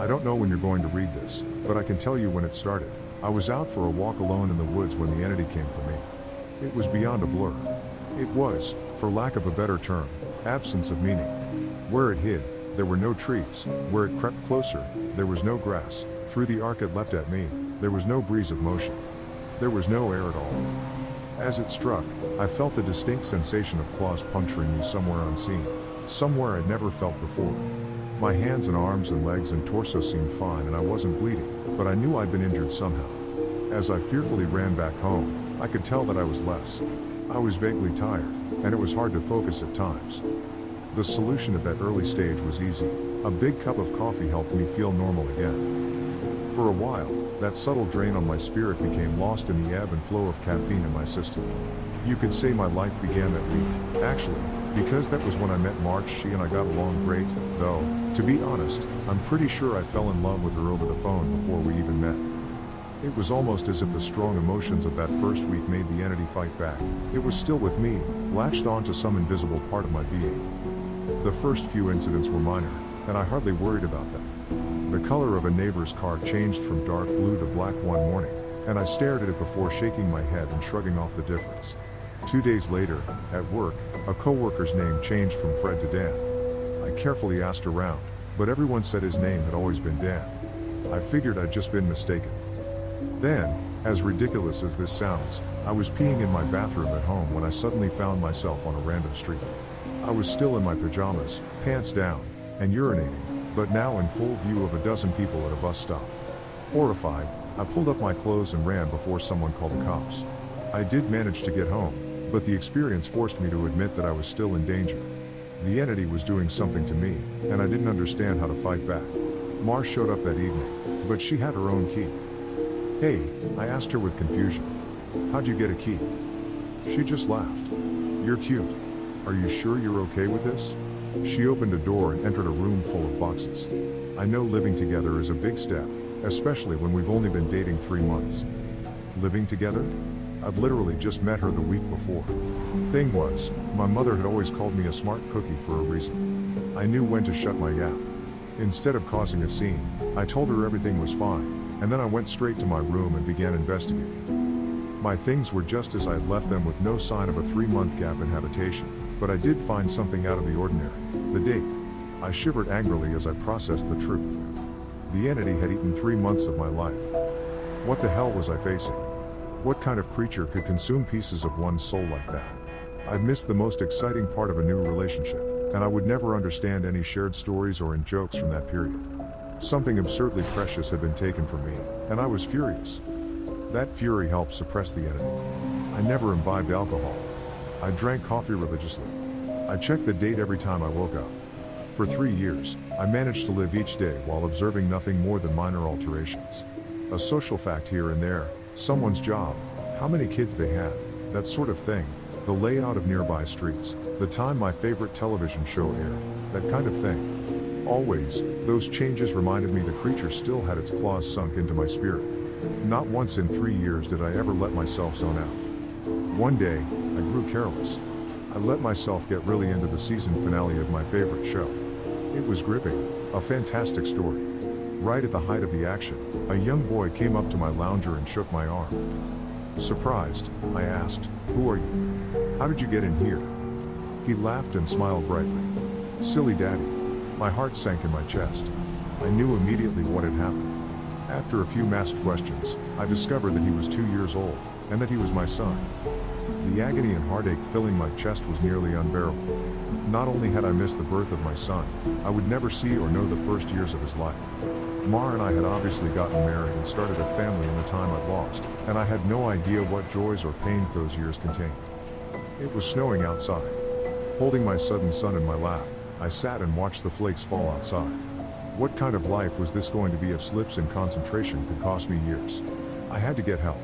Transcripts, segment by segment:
I don't know when you're going to read this, but I can tell you when it started. I was out for a walk alone in the woods when the entity came for me. It was beyond a blur. It was, for lack of a better term, absence of meaning. Where it hid, there were no trees. Where it crept closer, there was no grass. Through the arc it leapt at me, there was no breeze of motion. There was no air at all. As it struck, I felt the distinct sensation of claws puncturing me somewhere unseen, somewhere I'd never felt before. My hands and arms and legs and torso seemed fine and I wasn't bleeding, but I knew I'd been injured somehow. As I fearfully ran back home, I could tell that I was less. I was vaguely tired, and it was hard to focus at times. The solution at that early stage was easy. A big cup of coffee helped me feel normal again. For a while, that subtle drain on my spirit became lost in the ebb and flow of caffeine in my system. You could say my life began that week, actually, because that was when I met March. She and I got along great, though, to be honest, I'm pretty sure I fell in love with her over the phone before we even met. It was almost as if the strong emotions of that first week made the entity fight back. It was still with me, latched onto some invisible part of my being. The first few incidents were minor, and I hardly worried about them. The color of a neighbor's car changed from dark blue to black one morning, and I stared at it before shaking my head and shrugging off the difference. 2 days later, at work, a coworker's name changed from Fred to Dan. I carefully asked around, but everyone said his name had always been Dan. I figured I'd just been mistaken. Then, as ridiculous as this sounds, I was peeing in my bathroom at home when I suddenly found myself on a random street. I was still in my pajamas, pants down, and urinating, but now in full view of a dozen people at a bus stop. Horrified, I pulled up my clothes and ran before someone called the cops. I did manage to get home, but the experience forced me to admit that I was still in danger. The entity was doing something to me, and I didn't understand how to fight back. Mar showed up that evening, but she had her own key. "Hey," I asked her with confusion. "How'd you get a key?" She just laughed. "You're cute. Are you sure you're okay with this?" She opened a door and entered a room full of boxes. I know living together is a big step, especially when we've only been dating 3 months. Living together? I'd literally just met her the week before. Thing was, my mother had always called me a smart cookie for a reason. I knew when to shut my yap. Instead of causing a scene, I told her everything was fine, and then I went straight to my room and began investigating. My things were just as I had left them, with no sign of a 3-month gap in habitation, but I did find something out of the ordinary: the date. I shivered angrily as I processed the truth. The entity had eaten 3 months of my life. What the hell was I facing? What kind of creature could consume pieces of one's soul like that? I'd missed the most exciting part of a new relationship, and I would never understand any shared stories or in jokes from that period. Something absurdly precious had been taken from me, and I was furious. That fury helped suppress the entity. I never imbibed alcohol. I drank coffee religiously. I checked the date every time I woke up. For 3 years, I managed to live each day while observing nothing more than minor alterations. A social fact here and there, someone's job, how many kids they had, that sort of thing, the layout of nearby streets, the time my favorite television show aired, that kind of thing. Always, those changes reminded me the creature still had its claws sunk into my spirit. Not once in 3 years did I ever let myself zone out. One day, I grew careless. I let myself get really into the season finale of my favorite show. It was gripping, a fantastic story. Right at the height of the action, a young boy came up to my lounger and shook my arm. Surprised, I asked, "Who are you? How did you get in here?" He laughed and smiled brightly. "Silly daddy." My heart sank in my chest. I knew immediately what had happened. After a few masked questions, I discovered that he was 2 years old, and that he was my son. The agony and heartache filling my chest was nearly unbearable. Not only had I missed the birth of my son, I would never see or know the first years of his life. Mar and I had obviously gotten married and started a family in the time I'd lost, and I had no idea what joys or pains those years contained. It was snowing outside. Holding my sudden son in my lap, I sat and watched the flakes fall outside. What kind of life was this going to be if slips in concentration could cost me years? I had to get help.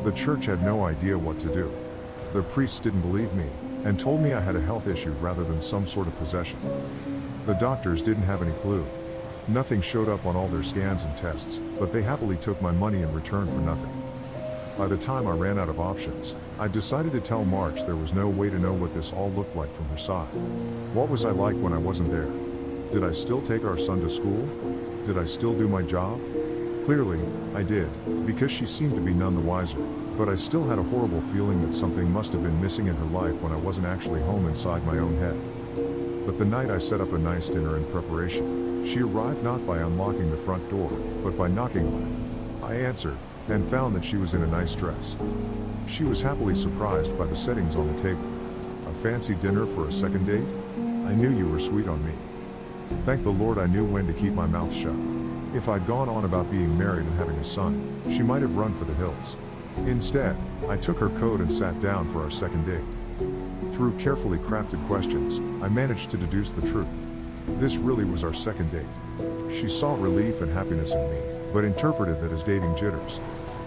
The church had no idea what to do. The priests didn't believe me, and told me I had a health issue rather than some sort of possession. The doctors didn't have any clue. Nothing showed up on all their scans and tests, but they happily took my money in return for nothing. By the time I ran out of options, I decided to tell March there was no way to know what this all looked like from her side. What was I like when I wasn't there? Did I still take our son to school? Did I still do my job? Clearly, I did, because she seemed to be none the wiser, but I still had a horrible feeling that something must have been missing in her life when I wasn't actually home inside my own head. But the night I set up a nice dinner in preparation, she arrived not by unlocking the front door, but by knocking on it. I answered, and found that she was in a nice dress. She was happily surprised by the settings on the table. A fancy dinner for a second date? I knew you were sweet on me. Thank the Lord I knew when to keep my mouth shut. If I'd gone on about being married and having a son, she might have run for the hills. Instead, I took her coat and sat down for our second date. Through carefully crafted questions, I managed to deduce the truth. This really was our second date. She saw relief and happiness in me, but interpreted that as dating jitters.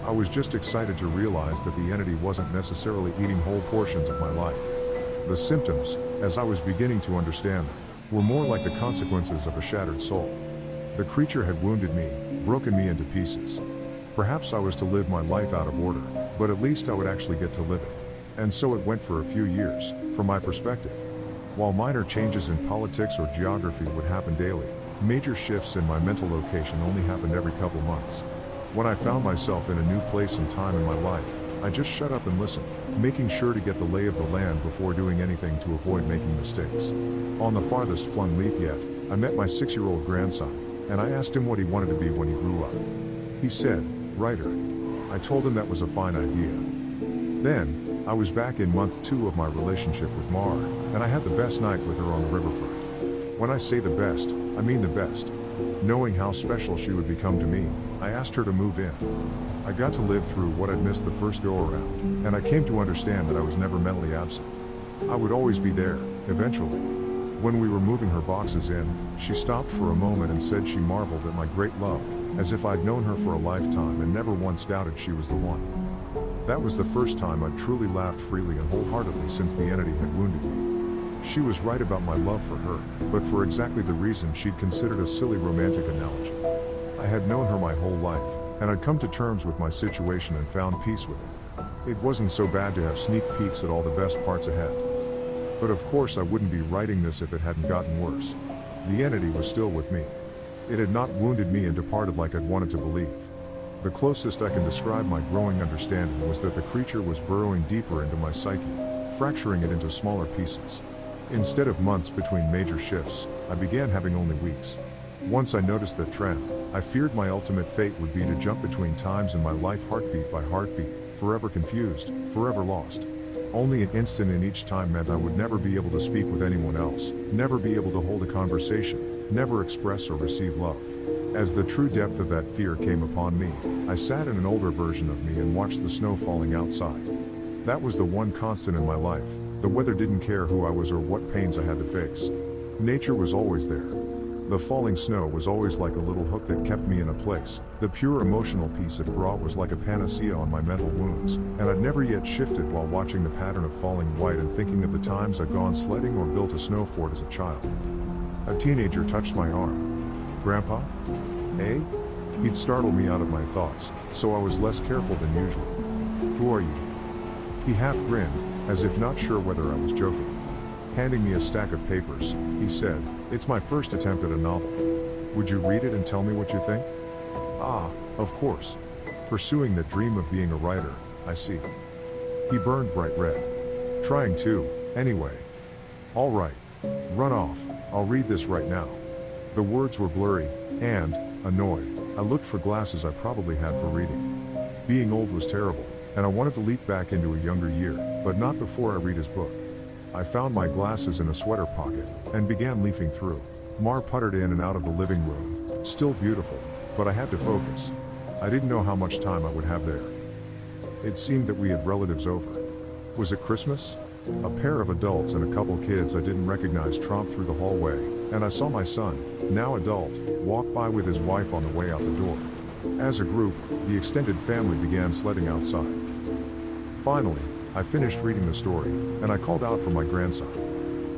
I was just excited to realize that the entity wasn't necessarily eating whole portions of my life. The symptoms, as I was beginning to understand them, were more like the consequences of a shattered soul. The creature had wounded me, broken me into pieces. Perhaps I was to live my life out of order, but at least I would actually get to live it. And so it went for a few years, from my perspective. While minor changes in politics or geography would happen daily, major shifts in my mental location only happened every couple months. When I found myself in a new place and time in my life, I just shut up and listened, making sure to get the lay of the land before doing anything to avoid making mistakes. On the farthest flung leap yet, I met my 6-year-old grandson, and I asked him what he wanted to be when he grew up. He said, writer. I told him that was a fine idea. Then, I was back in month 2 of my relationship with Mar, and I had the best night with her on the riverfront. When I say the best, I mean the best. Knowing how special she would become to me, I asked her to move in. I got to live through what I'd missed the first go-around, and I came to understand that I was never mentally absent. I would always be there, eventually. When we were moving her boxes in, she stopped for a moment and said she marveled at my great love, as if I'd known her for a lifetime and never once doubted she was the one. That was the first time I'd truly laughed freely and wholeheartedly since the entity had wounded me. She was right about my love for her, but for exactly the reason she'd considered a silly romantic analogy. I had known her my whole life, and I'd come to terms with my situation and found peace with it. It wasn't so bad to have sneak peeks at all the best parts ahead. But of course I wouldn't be writing this if it hadn't gotten worse. The entity was still with me. It had not wounded me and departed like I'd wanted to believe. The closest I can describe my growing understanding was that the creature was burrowing deeper into my psyche, fracturing it into smaller pieces. Instead of months between major shifts, I began having only weeks. Once I noticed that trend, I feared my ultimate fate would be to jump between times in my life heartbeat by heartbeat, forever confused, forever lost. Only an instant in each time meant I would never be able to speak with anyone else, never be able to hold a conversation, never express or receive love. As the true depth of that fear came upon me, I sat in an older version of me and watched the snow falling outside. That was the one constant in my life. The weather didn't care who I was or what pains I had to face. Nature was always there. The falling snow was always like a little hook that kept me in a place. The pure emotional peace it brought was like a panacea on my mental wounds, and I'd never yet shifted while watching the pattern of falling white and thinking of the times I'd gone sledding or built a snow fort as a child. A teenager touched my arm. Grandpa? Eh? He'd startled me out of my thoughts, so I was less careful than usual. Who are you? He half grinned, as if not sure whether I was joking. Handing me a stack of papers, he said, "It's my first attempt at a novel. Would you read it and tell me what you think?" Ah, of course. Pursuing that dream of being a writer, I see. He burned bright red. Trying to, anyway. All right. Run off, I'll read this right now. The words were blurry, and, annoyed, I looked for glasses I probably had for reading. Being old was terrible, and I wanted to leap back into a younger year, but not before I read his book. I found my glasses in a sweater pocket, and began leafing through. Mar puttered in and out of the living room, still beautiful, but I had to focus. I didn't know how much time I would have there. It seemed that we had relatives over. Was it Christmas? A pair of adults and a couple kids I didn't recognize tromped through the hallway, and I saw my son, now adult, walk by with his wife on the way out the door. As a group, the extended family began sledding outside. Finally, I finished reading the story, and I called out for my grandson.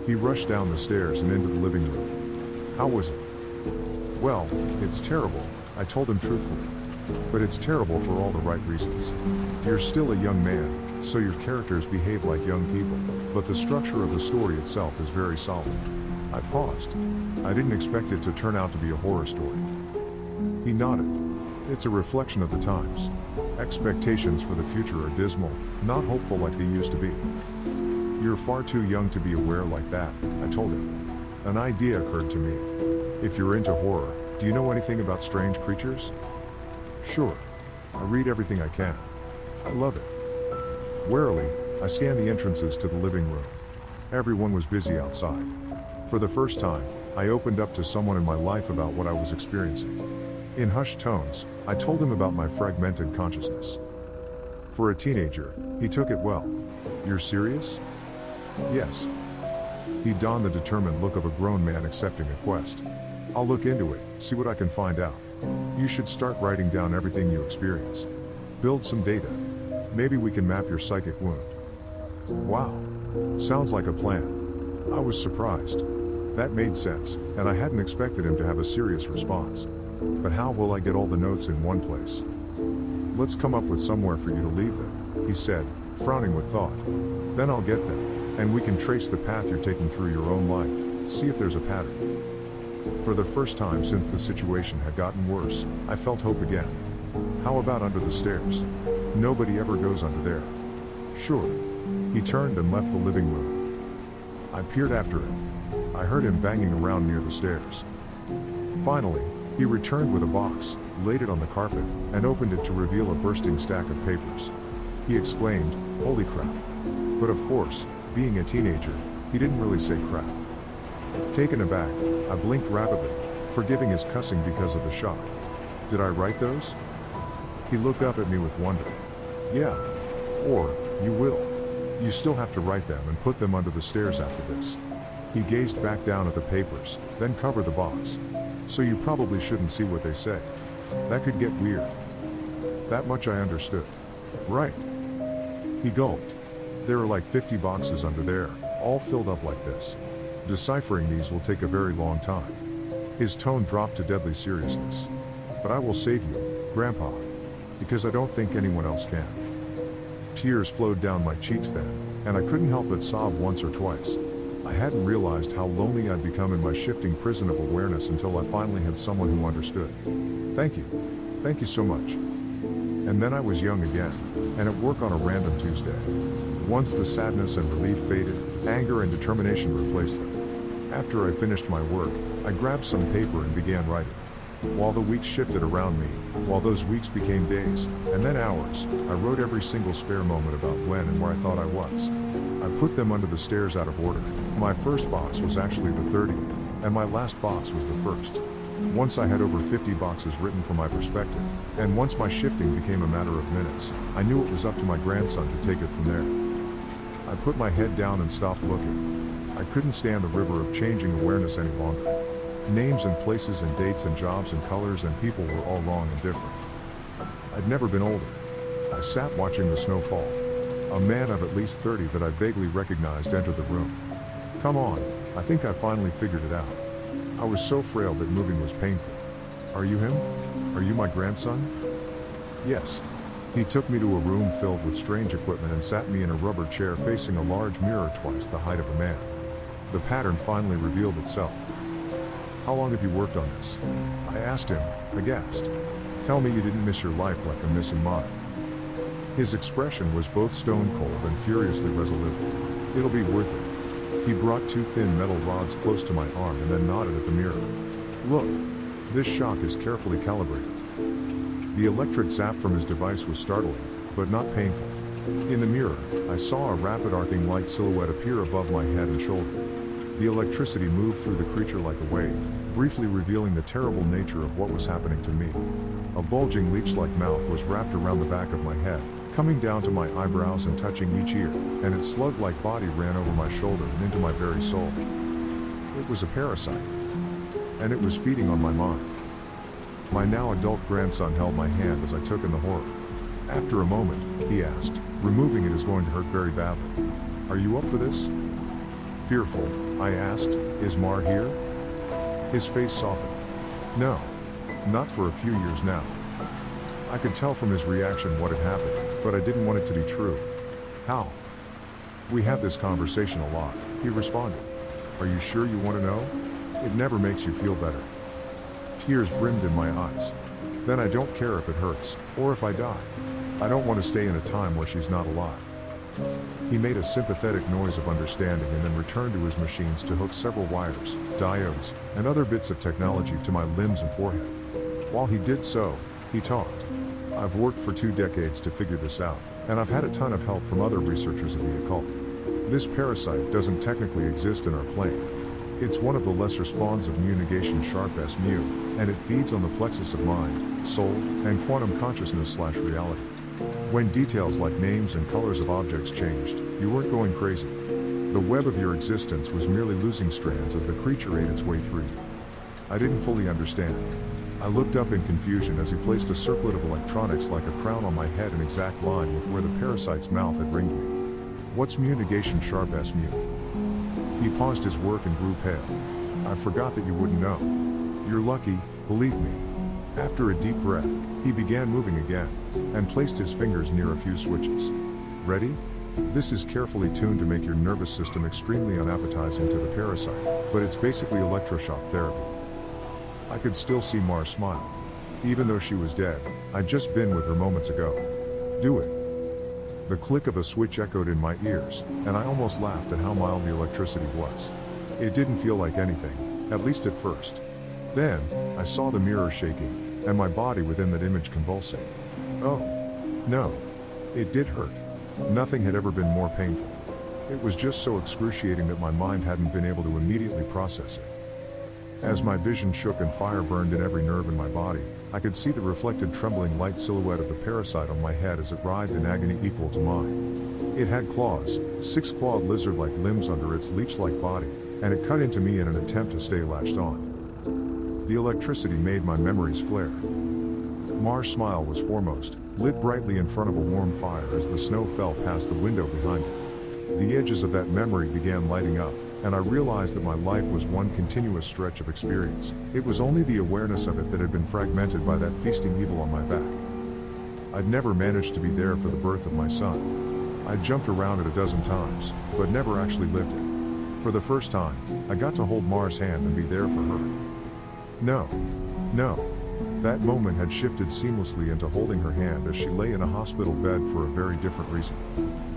He rushed down the stairs and into the living room. How was it? Well, it's terrible, I told him truthfully. But it's terrible for all the right reasons. You're still a young man, so your characters behave like young people, but the structure of the story itself is very solid. I paused. I didn't expect it to turn out to be a horror story. He nodded. It's a reflection of the times. Expectations for the future are dismal, not hopeful like they used to be. You're far too young to be aware like that, I told him. An idea occurred to me. If you're into horror, do you know anything about strange creatures? Sure. I read everything I can. I love it. Warily, I scanned the entrances to the living room. Everyone was busy outside. For the first time, I opened up to someone in my life about what I was experiencing. In hushed tones, I told him about my fragmented consciousness. For a teenager, he took it well. You're serious? Yes. He donned the determined look of a grown man accepting a quest. I'll look into it, see what I can find out. You should start writing down everything you experience. Build some data. Maybe we can map your psychic wound. Wow. Sounds like a plan. I was surprised. That made sense, and I hadn't expected him to have a serious response. But how will I get all the notes in one place? Let's come up with somewhere for you to leave them, he said, frowning with thought. Then I'll get them, and we can trace the path you're taking through your own life, see if there's a pattern. For the first time since the situation had gotten worse, I felt hope again. How about under the stairs? Nobody ever goes under there. Sure. He turned and left the living room. I peered after him. I heard him banging around near the stairs. Finally, he returned with a box, laid it on the carpet, and opened it to reveal a bursting stack of papers. He exclaimed, "Holy crap." But of course, being a teenager, he didn't really say crap. Taken aback, I blinked rapidly, forgiving his cussing because of the shock. Did I write those? He looked up at me with wonder. Yeah. Or, you will. You still have to write them and put them under the stairs after this. He gazed back down at the papers, then covered the box. So you probably shouldn't see what they say. That could get weird. That much I understood. Right. He gulped. There are like 50 boxes under there, all filled up like this. Deciphering these will take a very long time. His tone dropped to deadly seriousness. But I will save you, Grandpa. Because I don't think anyone else can. Tears flowed down my cheeks then, and I couldn't help but sob once or twice. I hadn't realized how lonely I'd become in my shifting prison of awareness until I finally had someone who understood. Thank you. Thank you so much. And then I was young again, and at work on a random Tuesday. Once the sadness and relief faded, anger and determination replaced them. After I finished my work, I grabbed some paper and began writing. While the weeks shifted around me, while those weeks became days, and then hours, I wrote every single spare moment about when and where I thought I was. I put them under the stairs out of order. My first box was actually the 30th, and my last box was the first. Once I had over 50 boxes written from my perspective, and once my shifting became a matter of minutes, I knew it was up to my grandson to take it from there. I put my head down and stopped looking. I couldn't stand the river of changing awareness any longer. Names and places and dates and jobs and colors and people were all wrong and different. I'd never been older. I sat watching the snow fall. A man of at least 30 that I vaguely recognized entered the room. Come on, I think I finally figured it out. I was so frail that moving was painful. Are you him? Are you my grandson? Yes. He took me to a room filled with strange equipment and sat me in a rubber chair facing a large mirror twice the height of a man. The pattern finally revealed itself. How long have you worked on this? I asked him, aghast. Tell me you didn't miss your life like I'm missing mine. His expression was both stone cold and furiously resolute. It'll be worth it. He brought two thin metal rods close to my arm and then nodded at the mirror. Look, this shock is carefully calibrated. The electric zap from his device was startling, but not painful. In the mirror, I saw a rapid arcing light silhouette appear above my head and shoulder. The electricity moved through the creature like a wave, briefly revealing the terrible nature of what was happening to me. A bulging leech-like mouth was wrapped around the back of my head, coming down to my eyebrows and touching each ear, and its slug-like body ran over my shoulder and into my very soul. It was a parasite, and it was feeding on my mind. My now adult grandson held my hand as I took in the horror. After a moment, he asked, "Removing it is going to hurt very badly. Are you up for this?" Fearful, I asked, "Is Mar here?" His face softened. No. Not for a few years now. I could tell from his reaction what had happened, but I didn't want it to be true. How? We have this conversation a lot, he responded. Are you sure you want to know? It never makes you feel better. Tears brimmed in my eyes. Then I don't care if it hurts, or if I die. I don't want to stay in a time where she's not alive. He made a sympathetic noise of understanding and then returned to his machines to hook several wires, diodes, and other bits of technology to my limbs and forehead. While he did so, he talked. I've worked for 2 decades to figure this out, and I've had a ton of help from other researchers of the occult. This parasite doesn't technically exist in our plane. It's one of the lesser spawns of mu negation sharp S mu, and it feeds on the plexus of mind, soul, and quantum consciousness/reality. When details like names and colors of objects changed, you weren't going crazy. The web of your existence was merely losing strands as the creature ate its way through you. I didn't fully understand. I looked up in confusion as he placed a circlet of electronics like a crown on my head in exact line with where the parasite's mouth had ringed me. What's mu negation sharp S mu? He paused his work and grew pale. I forgot that you wouldn't know. You're lucky, believe me. After a deep breath, he began moving again, and placed his fingers near a few switches. Ready? This is carefully tuned to make your nervous system extremely unappetizing to the parasite, but it's basically electroshock therapy. I could still see Mars smile. Even though she was dead, I'd just been with her moments ago. Do it. The click of a switch echoed in my ears, and I almost laughed at how mild the electricity was. It didn't feel like anything, at least at first. Then, I saw the mirror shaking, and my body within that image convulsing. Oh. No. It did hurt. Nothing had ever been more painful. It was just so excruciating that my mind hadn't been able to immediately process it. As my vision shook and fire burned in every nerve in my body, I could see the reflected trembling light silhouette of the parasite on my head as it writhed in agony equal to mine. It had claws, 6-clawed lizard-like limbs under its leech-like body, and it cut into me in an attempt to stay latched on. The electricity made my memories flare. Mars' smile was foremost, lit brightly in front of a warm fire as the snow fell past the window behind it. The edges of that memory began lighting up, and I realized that my life was one continuous stretch of experience. It was only the awareness of it that had been fragmented by that feasting evil on my back. I'd never managed to be there for the birth of my son. I'd jumped around it a dozen times, but never actually lived it. For the first time, I got to hold Mars' hand and be there for her. No. That moment had shifted seamlessly into holding her hand as she lay in a hospital bed for a very different reason.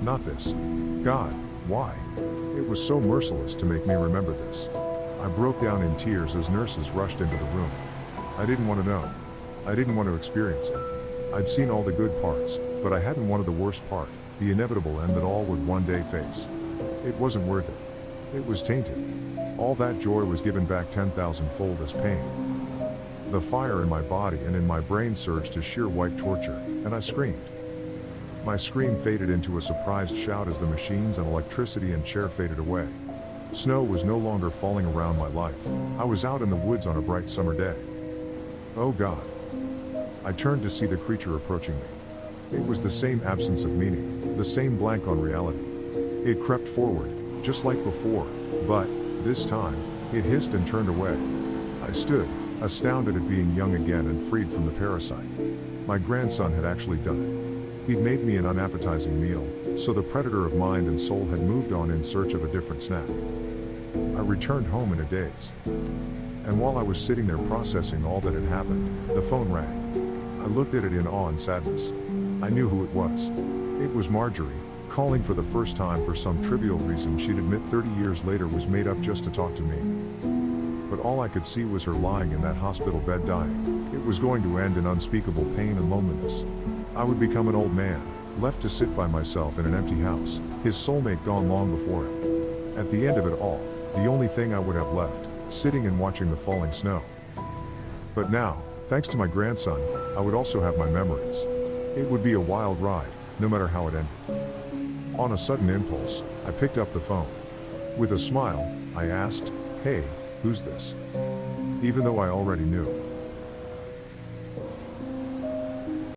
Not this. God, why? It was so merciless to make me remember this. I broke down in tears as nurses rushed into the room. I didn't want to know. I didn't want to experience it. I'd seen all the good parts, but I hadn't wanted the worst part, the inevitable end that all would one day face. It wasn't worth it. It was tainted. All that joy was given back 10,000-fold as pain. The fire in my body and in my brain surged to sheer white torture, and I screamed. My scream faded into a surprised shout as the machines and electricity and chair faded away. Snow was no longer falling around my life. I was out in the woods on a bright summer day. Oh God. I turned to see the creature approaching me. It was the same absence of meaning, the same blank on reality. It crept forward, just like before, but, this time, it hissed and turned away. I stood, astounded at being young again and freed from the parasite. My grandson had actually done it. He'd made me an unappetizing meal, so the predator of mind and soul had moved on in search of a different snack. I returned home in a daze. And while I was sitting there processing all that had happened, the phone rang. I looked at it in awe and sadness. I knew who it was. It was Marjorie, calling for the first time for some trivial reason she'd admit 30 years later was made up just to talk to me. But all I could see was her lying in that hospital bed dying. It was going to end in unspeakable pain and loneliness. I would become an old man, left to sit by myself in an empty house, his soulmate gone long before him. At the end of it all, the only thing I would have left, sitting and watching the falling snow. But now, thanks to my grandson, I would also have my memories. It would be a wild ride, no matter how it ended. On a sudden impulse, I picked up the phone. With a smile, I asked, "Hey, who's this?" Even though I already knew.